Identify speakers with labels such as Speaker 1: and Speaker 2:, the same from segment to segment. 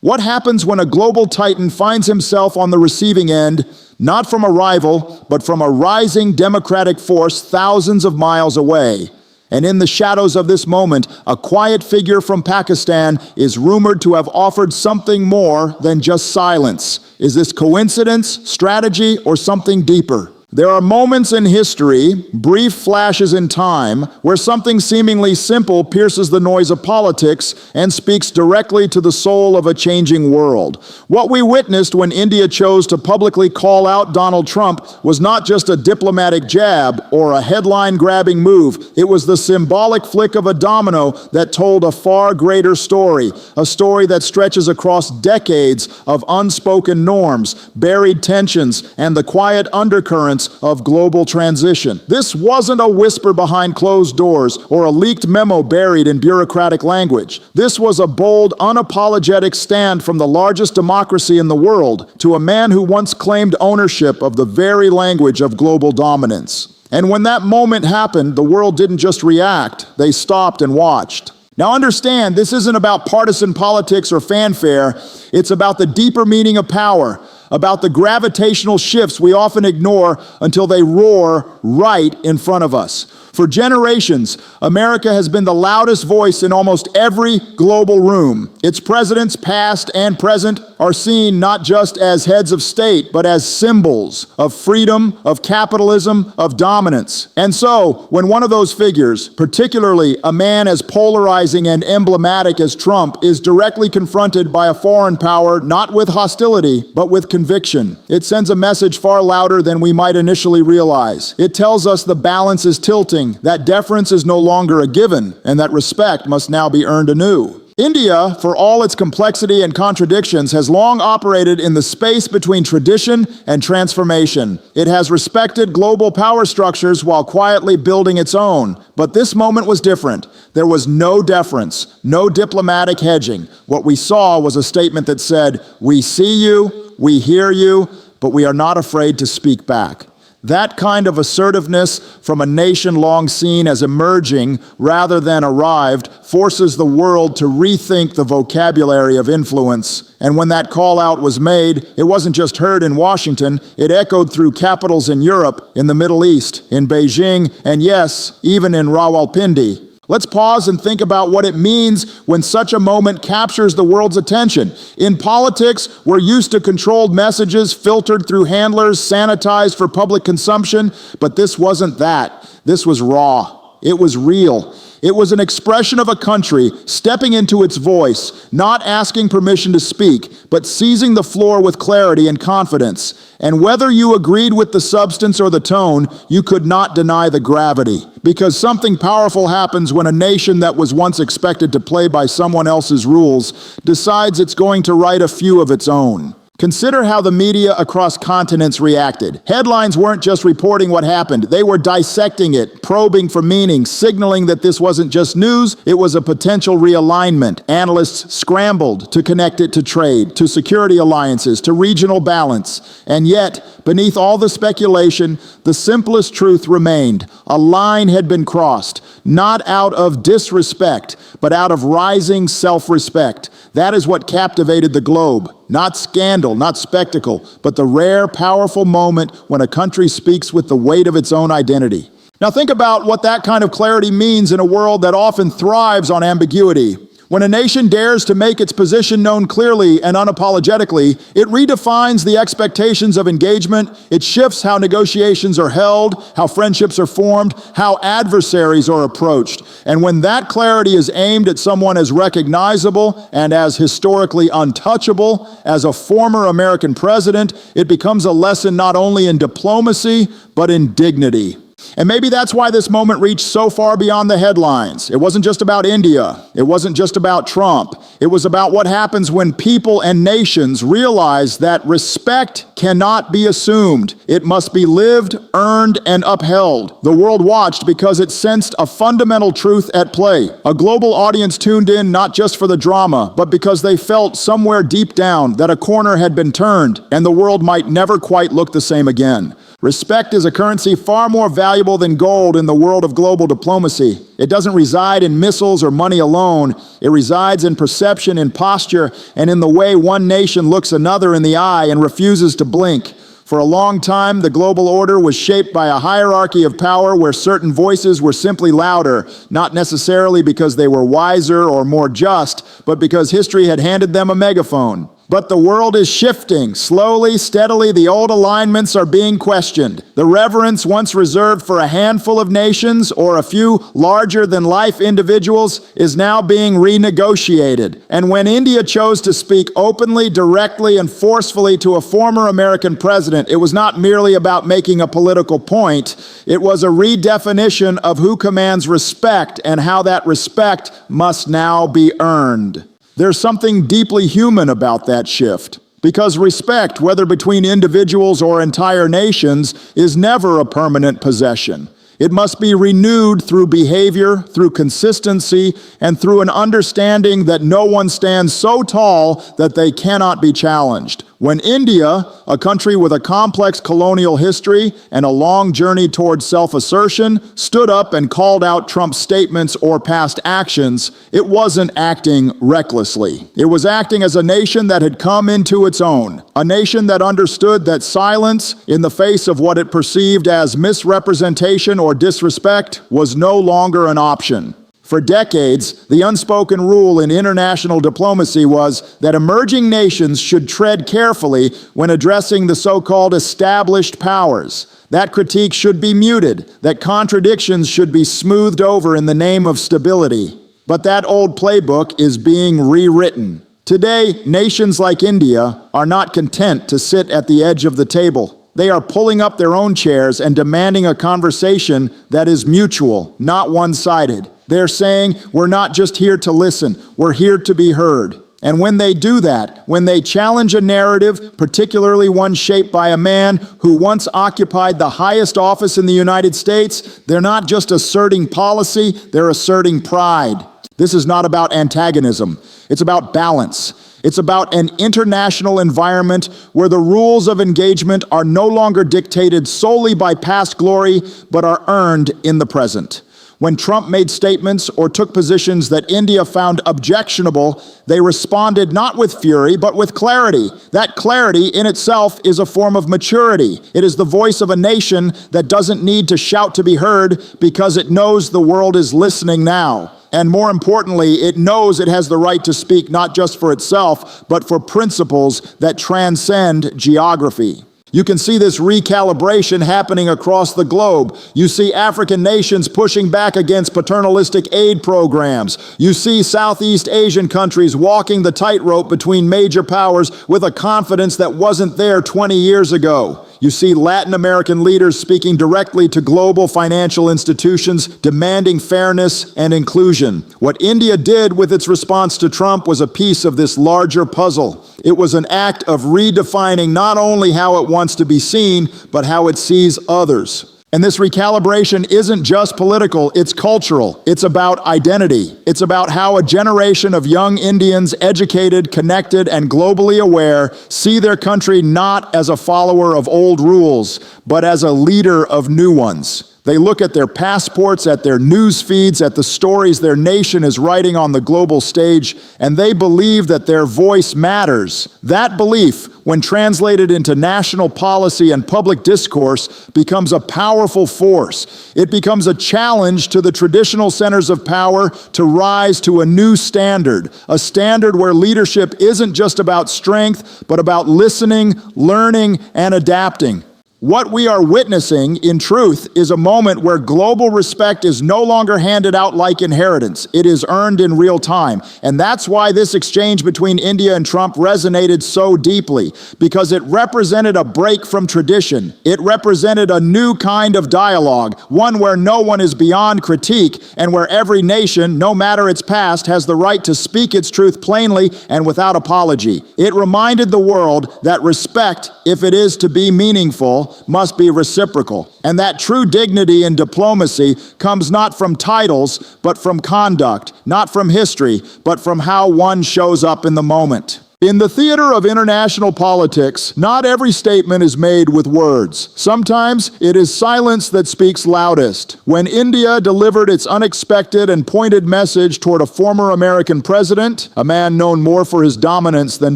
Speaker 1: What happens when a global titan finds himself on the receiving end, not from a rival, but from a rising democratic force thousands of miles away? And in the shadows of this moment, a quiet figure from Pakistan is rumored to have offered something more than just silence. Is this coincidence, strategy, or something deeper? There are moments in history, brief flashes in time, where something seemingly simple pierces the noise of politics and speaks directly to the soul of a changing world. What we witnessed when India chose to publicly call out Donald Trump was not just a diplomatic jab or a headline-grabbing move. It was the symbolic flick of a domino that told a far greater story, a story that stretches across decades of unspoken norms, buried tensions, and the quiet undercurrents of global transition. This wasn't a whisper behind closed doors or a leaked memo buried in bureaucratic language. This was a bold, unapologetic stand from the largest democracy in the world to a man who once claimed ownership of the very language of global dominance. And when that moment happened, the world didn't just react, they stopped and watched. Now understand, this isn't about partisan politics or fanfare, it's about the deeper meaning of power, about the gravitational shifts we often ignore until they roar right in front of us. For generations, America has been the loudest voice in almost every global room. Its presidents, past and present, are seen not just as heads of state, but as symbols of freedom, of capitalism, of dominance. And so, when one of those figures, particularly a man as polarizing and emblematic as Trump, is directly confronted by a foreign power, not with hostility, but with conviction, it sends a message far louder than we might initially realize. It tells us the balance is tilting, that deference is no longer a given, and that respect must now be earned anew. India, for all its complexity and contradictions, has long operated in the space between tradition and transformation. It has respected global power structures while quietly building its own. But this moment was different. There was no deference, no diplomatic hedging. What we saw was a statement that said, "We see you, we hear you, but we are not afraid to speak back." That kind of assertiveness from a nation long seen as emerging rather than arrived forces the world to rethink the vocabulary of influence. And when that call out was made, it wasn't just heard in Washington, it echoed through capitals in Europe, in the Middle East, in Beijing, and yes, even in Rawalpindi. Let's pause and think about what it means when such a moment captures the world's attention. In politics, we're used to controlled messages filtered through handlers, sanitized for public consumption, but this wasn't that. This was raw. It was real. It was an expression of a country stepping into its voice, not asking permission to speak, but seizing the floor with clarity and confidence. And whether you agreed with the substance or the tone, you could not deny the gravity. Because something powerful happens when a nation that was once expected to play by someone else's rules decides it's going to write a few of its own. Consider how the media across continents reacted. Headlines weren't just reporting what happened. They were dissecting it, probing for meaning, signaling that this wasn't just news, it was a potential realignment. Analysts scrambled to connect it to trade, to security alliances, to regional balance. And yet, beneath all the speculation, the simplest truth remained. A line had been crossed, not out of disrespect, but out of rising self-respect. That is what captivated the globe. Not scandal, not spectacle, but the rare, powerful moment when a country speaks with the weight of its own identity. Now think about what that kind of clarity means in a world that often thrives on ambiguity. When a nation dares to make its position known clearly and unapologetically, it redefines the expectations of engagement, it shifts how negotiations are held, how friendships are formed, how adversaries are approached. And when that clarity is aimed at someone as recognizable and as historically untouchable as a former American president, it becomes a lesson not only in diplomacy, but in dignity. And maybe that's why this moment reached so far beyond the headlines. It wasn't just about India. It wasn't just about Trump. It was about what happens when people and nations realize that respect cannot be assumed. It must be lived, earned, and upheld. The world watched because it sensed a fundamental truth at play. A global audience tuned in not just for the drama, but because they felt somewhere deep down that a corner had been turned and the world might never quite look the same again. Respect is a currency far more valuable than gold in the world of global diplomacy. It doesn't reside in missiles or money alone. It resides in perception, in posture, and in the way one nation looks another in the eye and refuses to blink. For a long time, the global order was shaped by a hierarchy of power where certain voices were simply louder, not necessarily because they were wiser or more just, but because history had handed them a megaphone. But the world is shifting. Slowly, steadily, the old alignments are being questioned. The reverence once reserved for a handful of nations or a few larger-than-life individuals is now being renegotiated. And when India chose to speak openly, directly, and forcefully to a former American president, it was not merely about making a political point. It was a redefinition of who commands respect and how that respect must now be earned. There's something deeply human about that shift, because respect, whether between individuals or entire nations, is never a permanent possession. It must be renewed through behavior, through consistency, and through an understanding that no one stands so tall that they cannot be challenged. When India, a country with a complex colonial history and a long journey towards self-assertion, stood up and called out Trump's statements or past actions, it wasn't acting recklessly. It was acting as a nation that had come into its own, a nation that understood that silence in the face of what it perceived as misrepresentation or disrespect was no longer an option. For decades, the unspoken rule in international diplomacy was that emerging nations should tread carefully when addressing the so-called established powers. That critique should be muted, that contradictions should be smoothed over in the name of stability. But that old playbook is being rewritten. Today, nations like India are not content to sit at the edge of the table. They are pulling up their own chairs and demanding a conversation that is mutual, not one-sided. They're saying, we're not just here to listen, we're here to be heard. And when they do that, when they challenge a narrative, particularly one shaped by a man who once occupied the highest office in the United States, they're not just asserting policy, they're asserting pride. This is not about antagonism. It's about balance. It's about an international environment where the rules of engagement are no longer dictated solely by past glory, but are earned in the present. When Trump made statements or took positions that India found objectionable, they responded not with fury, but with clarity. That clarity in itself is a form of maturity. It is the voice of a nation that doesn't need to shout to be heard because it knows the world is listening now. And more importantly, it knows it has the right to speak not just for itself, but for principles that transcend geography. You can see this recalibration happening across the globe. You see African nations pushing back against paternalistic aid programs. You see Southeast Asian countries walking the tightrope between major powers with a confidence that wasn't there 20 years ago. You see Latin American leaders speaking directly to global financial institutions, demanding fairness and inclusion. What India did with its response to Trump was a piece of this larger puzzle. It was an act of redefining not only how it wants to be seen, but how it sees others. And this recalibration isn't just political, it's cultural. It's about identity. It's about how a generation of young Indians, educated, connected, and globally aware, see their country not as a follower of old rules, but as a leader of new ones. They look at their passports, at their news feeds, at the stories their nation is writing on the global stage, and they believe that their voice matters. That belief, when translated into national policy and public discourse, becomes a powerful force. It becomes a challenge to the traditional centers of power to rise to a new standard, a standard where leadership isn't just about strength, but about listening, learning, and adapting. What we are witnessing, in truth, is a moment where global respect is no longer handed out like inheritance. It is earned in real time. And that's why this exchange between India and Trump resonated so deeply, because it represented a break from tradition. It represented a new kind of dialogue, one where no one is beyond critique, and where every nation, no matter its past, has the right to speak its truth plainly and without apology. It reminded the world that respect, if it is to be meaningful, must be reciprocal, and that true dignity in diplomacy comes not from titles, but from conduct, not from history, but from how one shows up in the moment. In the theater of international politics, not every statement is made with words. Sometimes it is silence that speaks loudest. When India delivered its unexpected and pointed message toward a former American president, a man known more for his dominance than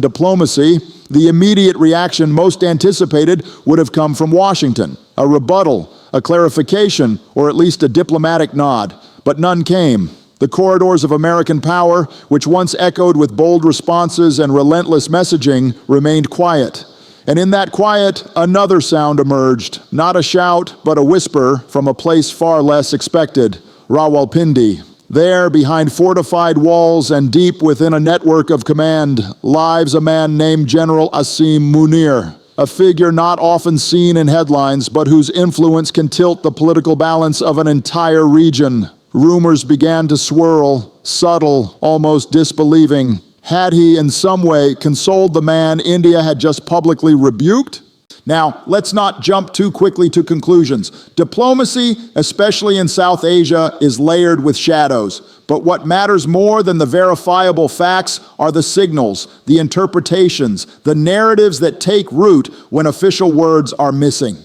Speaker 1: diplomacy, the immediate reaction most anticipated would have come from Washington. A rebuttal, a clarification, or at least a diplomatic nod. But none came. The corridors of American power, which once echoed with bold responses and relentless messaging, remained quiet. And in that quiet, another sound emerged, not a shout, but a whisper from a place far less expected, Rawalpindi. There, behind fortified walls and deep within a network of command, lives a man named General Asim Munir, a figure not often seen in headlines, but whose influence can tilt the political balance of an entire region. Rumors began to swirl, subtle, almost disbelieving. Had he in some way consoled the man India had just publicly rebuked? Now, let's not jump too quickly to conclusions. Diplomacy, especially in South Asia, is layered with shadows. But what matters more than the verifiable facts are the signals, the interpretations, the narratives that take root when official words are missing.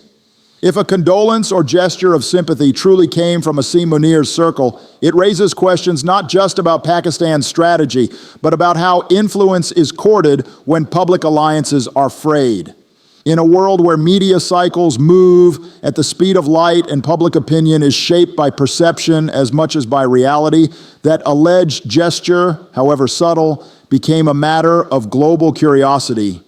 Speaker 1: If a condolence or gesture of sympathy truly came from Asim Munir's circle, it raises questions not just about Pakistan's strategy, but about how influence is courted when public alliances are frayed. In a world where media cycles move at the speed of light and public opinion is shaped by perception as much as by reality, that alleged gesture, however subtle, became a matter of global curiosity.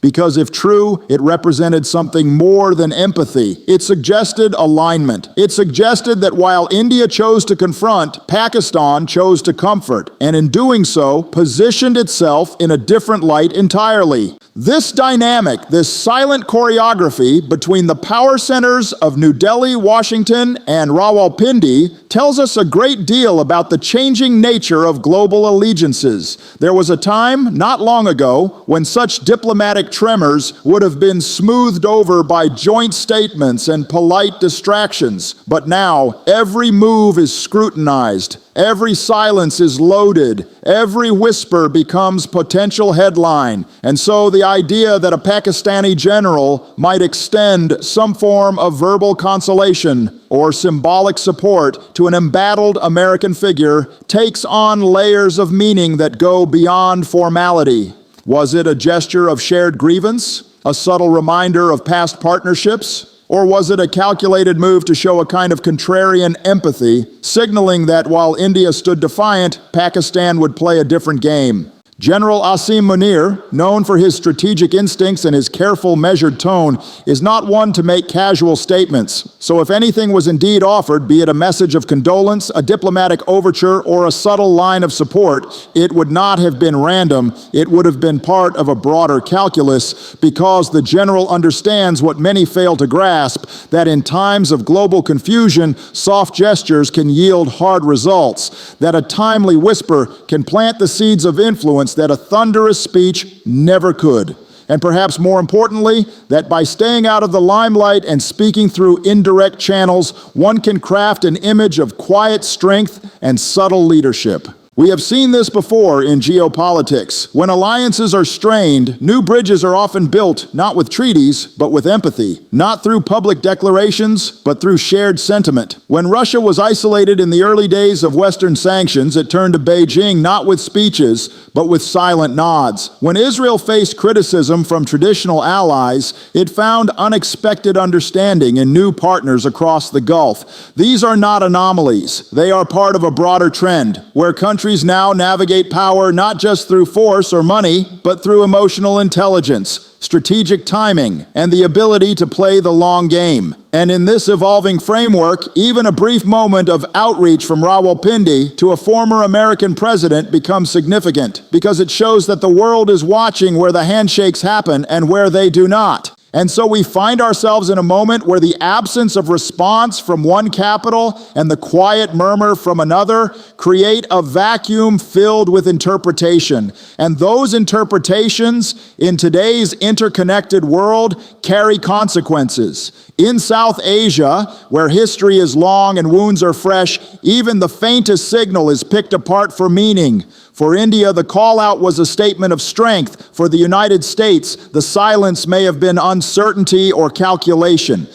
Speaker 1: Because if true, it represented something more than empathy. It suggested alignment. It suggested that while India chose to confront, Pakistan chose to comfort, and in doing so, positioned itself in a different light entirely. This dynamic, this silent choreography between the power centers of New Delhi, Washington, and Rawalpindi tells us a great deal about the changing nature of global allegiances. There was a time, not long ago, when such diplomatic tremors would have been smoothed over by joint statements and polite distractions. But now, every move is scrutinized. Every silence is loaded. Every whisper becomes potential headline. And so the idea that a Pakistani general might extend some form of verbal consolation or symbolic support to an embattled American figure takes on layers of meaning that go beyond formality. Was it a gesture of shared grievance? A subtle reminder of past partnerships? Or was it a calculated move to show a kind of contrarian empathy, signaling that while India stood defiant, Pakistan would play a different game? General Asim Munir, known for his strategic instincts and his careful, measured tone, is not one to make casual statements. So if anything was indeed offered, be it a message of condolence, a diplomatic overture, or a subtle line of support, it would not have been random. It would have been part of a broader calculus, because the general understands what many fail to grasp, that in times of global confusion, soft gestures can yield hard results, that a timely whisper can plant the seeds of influence that a thunderous speech never could. And perhaps more importantly, that by staying out of the limelight and speaking through indirect channels, one can craft an image of quiet strength and subtle leadership. We have seen this before in geopolitics. When alliances are strained, new bridges are often built not with treaties, but with empathy. Not through public declarations, but through shared sentiment. When Russia was isolated in the early days of Western sanctions, it turned to Beijing not with speeches, but with silent nods. When Israel faced criticism from traditional allies, it found unexpected understanding in new partners across the Gulf. These are not anomalies. They are part of a broader trend, where countries now navigate power not just through force or money, but through emotional intelligence, strategic timing, and the ability to play the long game. And in this evolving framework, even a brief moment of outreach from Rawalpindi to a former American president becomes significant, because it shows that the world is watching where the handshakes happen and where they do not. And so we find ourselves in a moment where the absence of response from one capital and the quiet murmur from another create a vacuum filled with interpretation. And those interpretations in today's interconnected world carry consequences. In South Asia, where history is long and wounds are fresh, even the faintest signal is picked apart for meaning. For India, the call-out was a statement of strength. For the United States, the silence may have been uncertainty or calculation.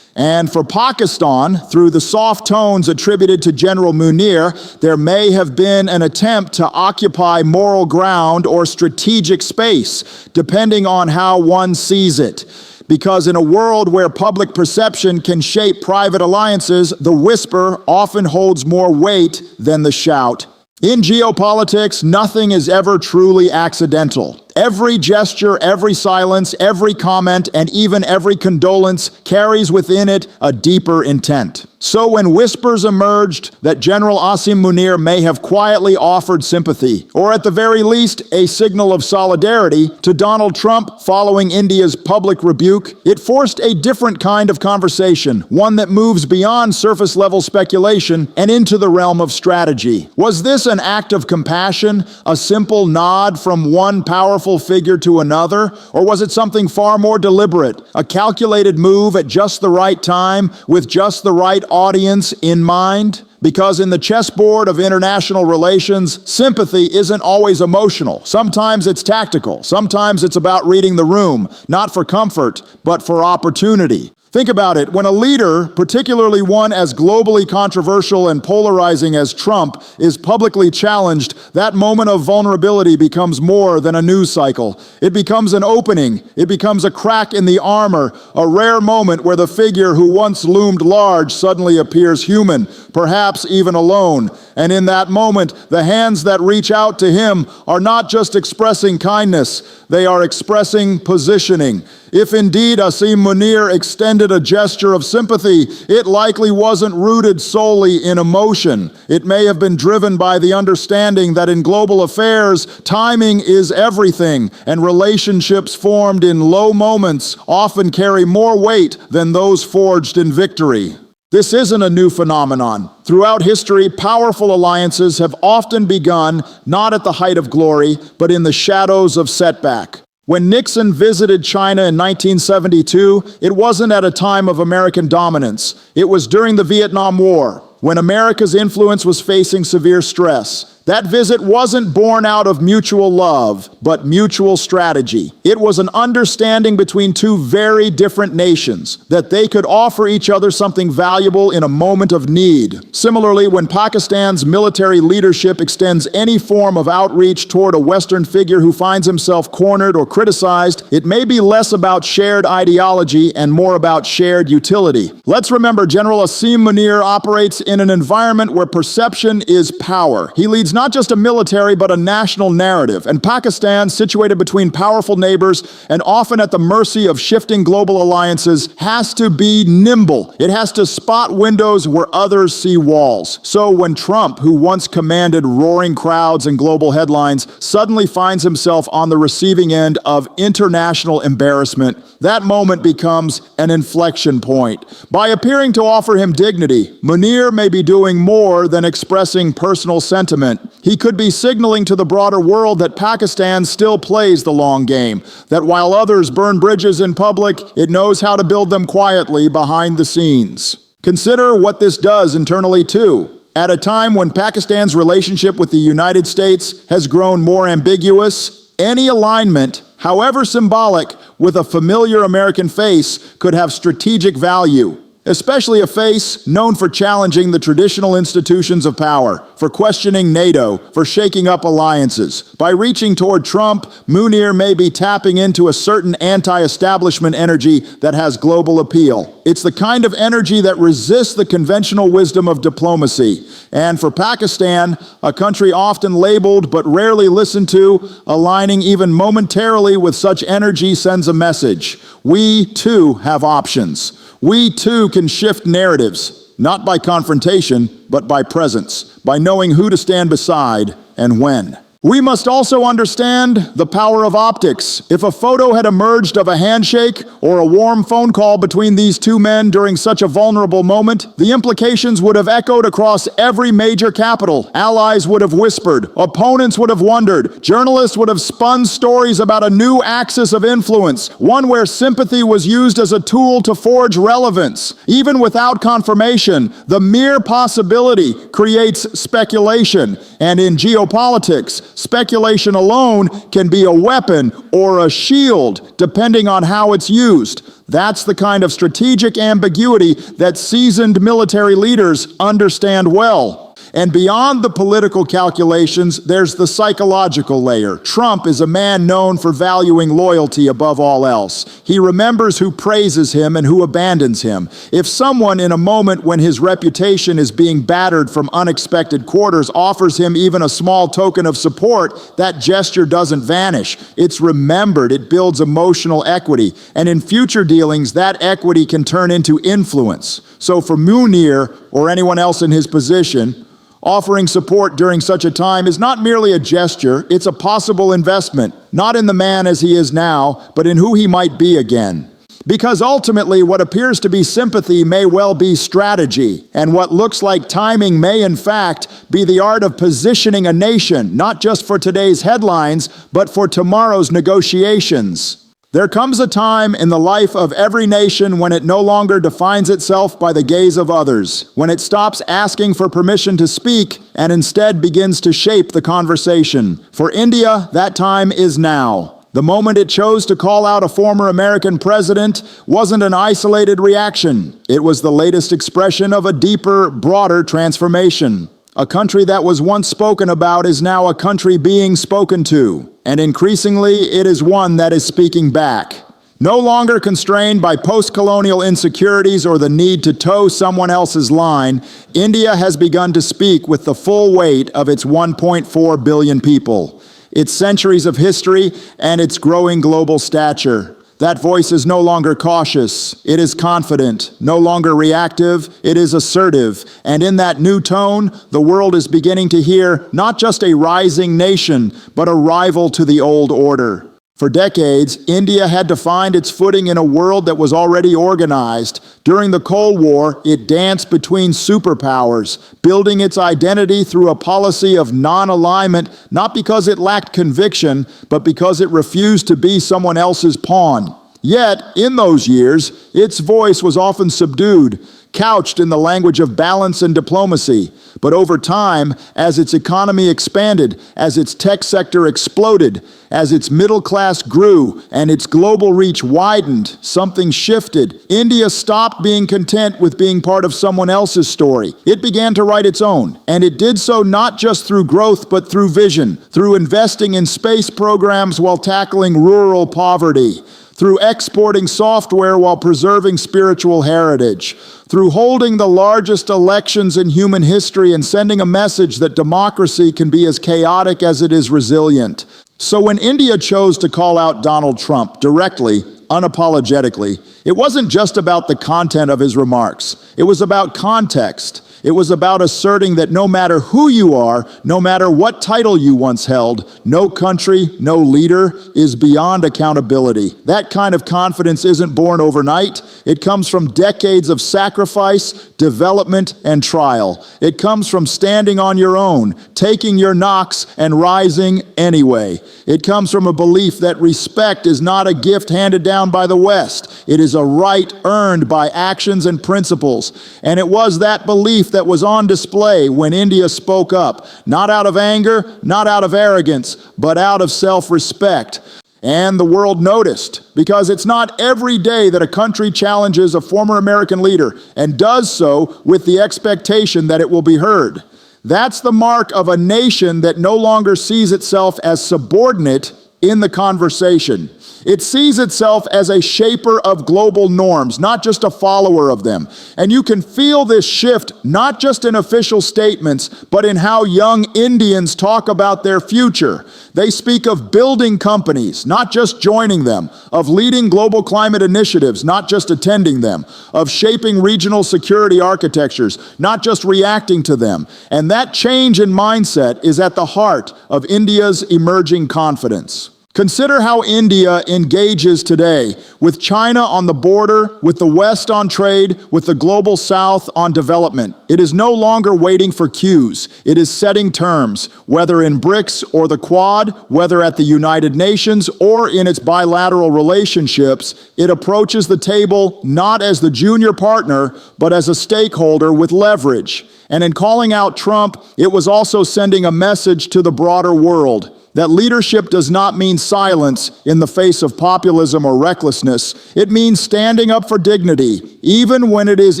Speaker 1: And for Pakistan, through the soft tones attributed to General Munir, there may have been an attempt to occupy moral ground or strategic space, depending on how one sees it. Because in a world where public perception can shape private alliances, the whisper often holds more weight than the shout. In geopolitics, nothing is ever truly accidental. Every gesture, every silence, every comment, and even every condolence carries within it a deeper intent. So when whispers emerged that General Asim Munir may have quietly offered sympathy, or at the very least, a signal of solidarity, to Donald Trump following India's public rebuke, it forced a different kind of conversation, one that moves beyond surface-level speculation and into the realm of strategy. Was this an act of compassion, a simple nod from one powerful figure to another, or was it something far more deliberate, a calculated move at just the right time with just the right audience in mind? Because in the chessboard of international relations, sympathy isn't always emotional. Sometimes it's tactical. Sometimes it's about reading the room, not for comfort, but for opportunity. Think about it. When a leader, particularly one as globally controversial and polarizing as Trump, is publicly challenged, that moment of vulnerability becomes more than a news cycle. It becomes an opening. It becomes a crack in the armor, a rare moment where the figure who once loomed large suddenly appears human, perhaps even alone. And in that moment, the hands that reach out to him are not just expressing kindness, they are expressing positioning. If indeed Asim Munir extended a gesture of sympathy, it likely wasn't rooted solely in emotion. It may have been driven by the understanding that in global affairs, timing is everything, and relationships formed in low moments often carry more weight than those forged in victory. This isn't a new phenomenon. Throughout history, powerful alliances have often begun not at the height of glory, but in the shadows of setback. When Nixon visited China in 1972, it wasn't at a time of American dominance. It was during the Vietnam War, when America's influence was facing severe stress. That visit wasn't born out of mutual love, but mutual strategy. It was an understanding between two very different nations, that they could offer each other something valuable in a moment of need. Similarly, when Pakistan's military leadership extends any form of outreach toward a Western figure who finds himself cornered or criticized, it may be less about shared ideology and more about shared utility. Let's remember, General Asim Munir operates in an environment where perception is power. He leads not just a military, but a national narrative. And Pakistan, situated between powerful neighbors and often at the mercy of shifting global alliances, has to be nimble. It has to spot windows where others see walls. So when Trump, who once commanded roaring crowds and global headlines, suddenly finds himself on the receiving end of international embarrassment, that moment becomes an inflection point. By appearing to offer him dignity, Munir may be doing more than expressing personal sentiment. He could be signaling to the broader world that Pakistan still plays the long game, that while others burn bridges in public, it knows how to build them quietly behind the scenes. Consider what this does internally too. At a time when Pakistan's relationship with the United States has grown more ambiguous, any alignment, however symbolic, with a familiar American face could have strategic value. Especially a face known for challenging the traditional institutions of power, for questioning NATO, for shaking up alliances. By reaching toward Trump, Munir may be tapping into a certain anti-establishment energy that has global appeal. It's the kind of energy that resists the conventional wisdom of diplomacy. And for Pakistan, a country often labeled but rarely listened to, aligning even momentarily with such energy sends a message. We, too, have options. We, too, can shift narratives, not by confrontation, but by presence, by knowing who to stand beside and when. We must also understand the power of optics. If a photo had emerged of a handshake or a warm phone call between these two men during such a vulnerable moment, the implications would have echoed across every major capital. Allies would have whispered, opponents would have wondered, journalists would have spun stories about a new axis of influence, one where sympathy was used as a tool to forge relevance. Even without confirmation, the mere possibility creates speculation. And in geopolitics, Speculation alone can be a weapon or a shield, depending on how it's used. That's the kind of strategic ambiguity that seasoned military leaders understand well. And beyond the political calculations, there's the psychological layer. Trump is a man known for valuing loyalty above all else. He remembers who praises him and who abandons him. If someone in a moment when his reputation is being battered from unexpected quarters offers him even a small token of support, that gesture doesn't vanish. It's remembered. It builds emotional equity. And in future dealings, that equity can turn into influence. So for Munir, or anyone else in his position, offering support during such a time is not merely a gesture, it's a possible investment, not in the man as he is now, but in who he might be again. Because ultimately, what appears to be sympathy may well be strategy, and what looks like timing may in fact be the art of positioning a nation, not just for today's headlines, but for tomorrow's negotiations. There comes a time in the life of every nation when it no longer defines itself by the gaze of others, when it stops asking for permission to speak and instead begins to shape the conversation. For India, that time is now. The moment it chose to call out a former American president wasn't an isolated reaction. It was the latest expression of a deeper, broader transformation. A country that was once spoken about is now a country being spoken to, and increasingly it is one that is speaking back. No longer constrained by post-colonial insecurities or the need to toe someone else's line, India has begun to speak with the full weight of its 1.4 billion people, its centuries of history, and its growing global stature. That voice is no longer cautious, it is confident, no longer reactive, it is assertive. And in that new tone, the world is beginning to hear not just a rising nation, but a rival to the old order. For decades, India had to find its footing in a world that was already organized. During the Cold War, it danced between superpowers, building its identity through a policy of non-alignment, not because it lacked conviction, but because it refused to be someone else's pawn. Yet, in those years, its voice was often subdued, couched in the language of balance and diplomacy. But over time, as its economy expanded, as its tech sector exploded, as its middle class grew and its global reach widened, something shifted. India stopped being content with being part of someone else's story. It began to write its own, and it did so not just through growth, but through vision, through investing in space programs while tackling rural poverty, through exporting software while preserving spiritual heritage, through holding the largest elections in human history and sending a message that democracy can be as chaotic as it is resilient. So when India chose to call out Donald Trump directly, unapologetically, it wasn't just about the content of his remarks. It was about context. It was about asserting that no matter who you are, no matter what title you once held, no country, no leader is beyond accountability. That kind of confidence isn't born overnight. It comes from decades of sacrifice, development, and trial. It comes from standing on your own, taking your knocks, and rising anyway. It comes from a belief that respect is not a gift handed down by the West. It is a right earned by actions and principles. And it was that belief that was on display when India spoke up, not out of anger, not out of arrogance, but out of self-respect. And the world noticed, because it's not every day that a country challenges a former American leader and does so with the expectation that it will be heard. That's the mark of a nation that no longer sees itself as subordinate in the conversation. It sees itself as a shaper of global norms, not just a follower of them. And you can feel this shift not just in official statements, but in how young Indians talk about their future. They speak of building companies, not just joining them, of leading global climate initiatives, not just attending them, of shaping regional security architectures, not just reacting to them. And that change in mindset is at the heart of India's emerging confidence. Consider how India engages today, with China on the border, with the West on trade, with the global South on development. It is no longer waiting for cues. It is setting terms, whether in BRICS or the Quad, whether at the United Nations or in its bilateral relationships. It approaches the table not as the junior partner, but as a stakeholder with leverage. And in calling out Trump, it was also sending a message to the broader world that leadership does not mean silence in the face of populism or recklessness. It means standing up for dignity, even when it is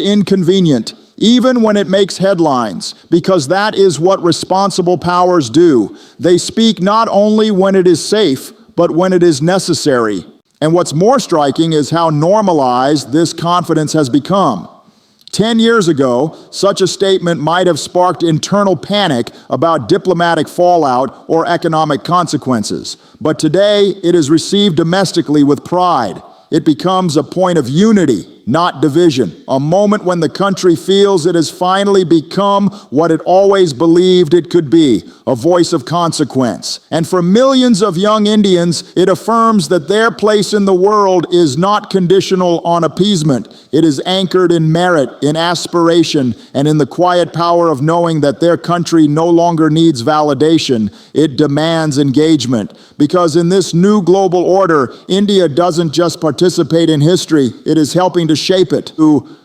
Speaker 1: inconvenient, even when it makes headlines, because that is what responsible powers do. They speak not only when it is safe, but when it is necessary. And what's more striking is how normalized this confidence has become. 10 years ago, such a statement might have sparked internal panic about diplomatic fallout or economic consequences. But today, it is received domestically with pride. It becomes a point of unity, not division. A moment when the country feels it has finally become what it always believed it could be, a voice of consequence. And for millions of young Indians, it affirms that their place in the world is not conditional on appeasement. It is anchored in merit, in aspiration, and in the quiet power of knowing that their country no longer needs validation. It demands engagement. Because in this new global order, India doesn't just participate in history, it is helping to shape it.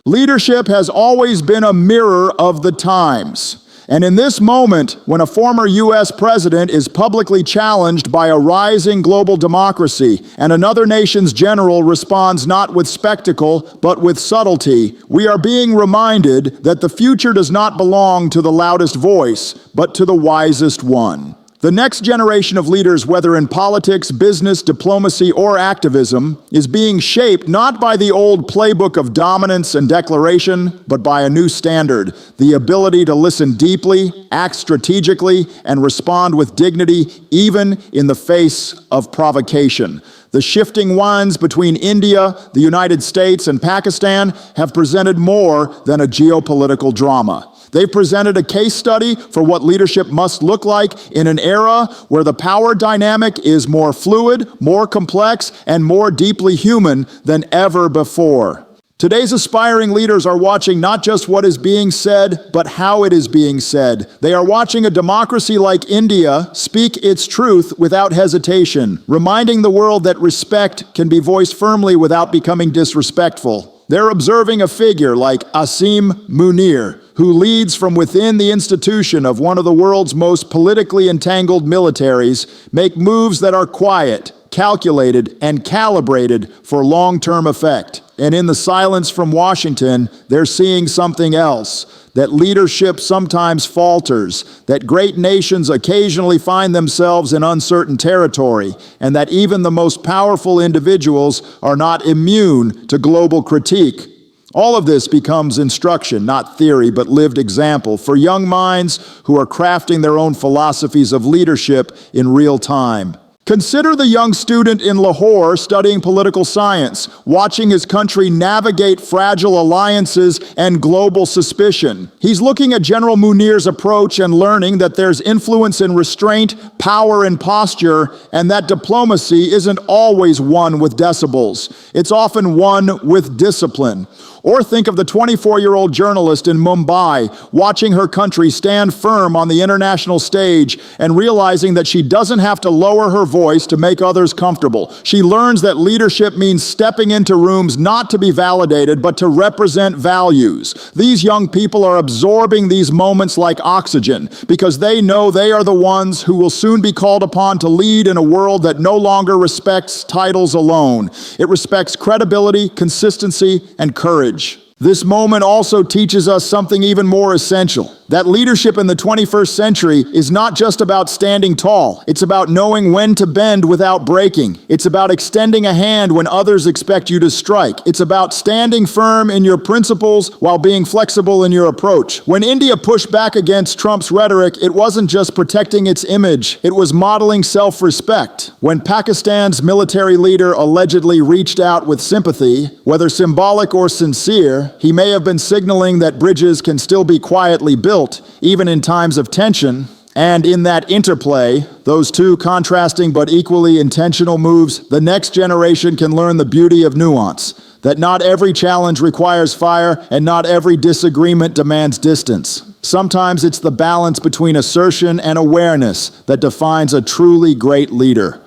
Speaker 1: Leadership has always been a mirror of the times. And in this moment, when a former U.S. president is publicly challenged by a rising global democracy and another nation's general responds not with spectacle, but with subtlety, we are being reminded that the future does not belong to the loudest voice, but to the wisest one. The next generation of leaders, whether in politics, business, diplomacy, or activism, is being shaped not by the old playbook of dominance and declaration, but by a new standard, the ability to listen deeply, act strategically, and respond with dignity, even in the face of provocation. The shifting winds between India, the United States, and Pakistan have presented more than a geopolitical drama. They've presented a case study for what leadership must look like in an era where the power dynamic is more fluid, more complex, and more deeply human than ever before. Today's aspiring leaders are watching not just what is being said, but how it is being said. They are watching a democracy like India speak its truth without hesitation, reminding the world that respect can be voiced firmly without becoming disrespectful. They're observing a figure like Asim Munir, who leads from within the institution of one of the world's most politically entangled militaries, make moves that are quiet, calculated, and calibrated for long-term effect. And in the silence from Washington, they're seeing something else, that leadership sometimes falters, that great nations occasionally find themselves in uncertain territory, and that even the most powerful individuals are not immune to global critique. All of this becomes instruction, not theory, but lived example for young minds who are crafting their own philosophies of leadership in real time. Consider the young student in Lahore studying political science, watching his country navigate fragile alliances and global suspicion. He's looking at General Munir's approach and learning that there's influence in restraint, power in posture, and that diplomacy isn't always won with decibels. It's often won with discipline. Or think of the 24-year-old journalist in Mumbai watching her country stand firm on the international stage and realizing that she doesn't have to lower her voice to make others comfortable. She learns that leadership means stepping into rooms not to be validated, but to represent values. These young people are absorbing these moments like oxygen because they know they are the ones who will soon be called upon to lead in a world that no longer respects titles alone. It respects credibility, consistency, and courage. This moment also teaches us something even more essential, that leadership in the 21st century is not just about standing tall. It's about knowing when to bend without breaking. It's about extending a hand when others expect you to strike. It's about standing firm in your principles while being flexible in your approach. When India pushed back against Trump's rhetoric, it wasn't just protecting its image, it was modeling self-respect. When Pakistan's military leader allegedly reached out with sympathy, whether symbolic or sincere, he may have been signaling that bridges can still be quietly built, even in times of tension. And in that interplay, those two contrasting but equally intentional moves, the next generation can learn the beauty of nuance, that not every challenge requires fire and not every disagreement demands distance. Sometimes it's the balance between assertion and awareness that defines a truly great leader.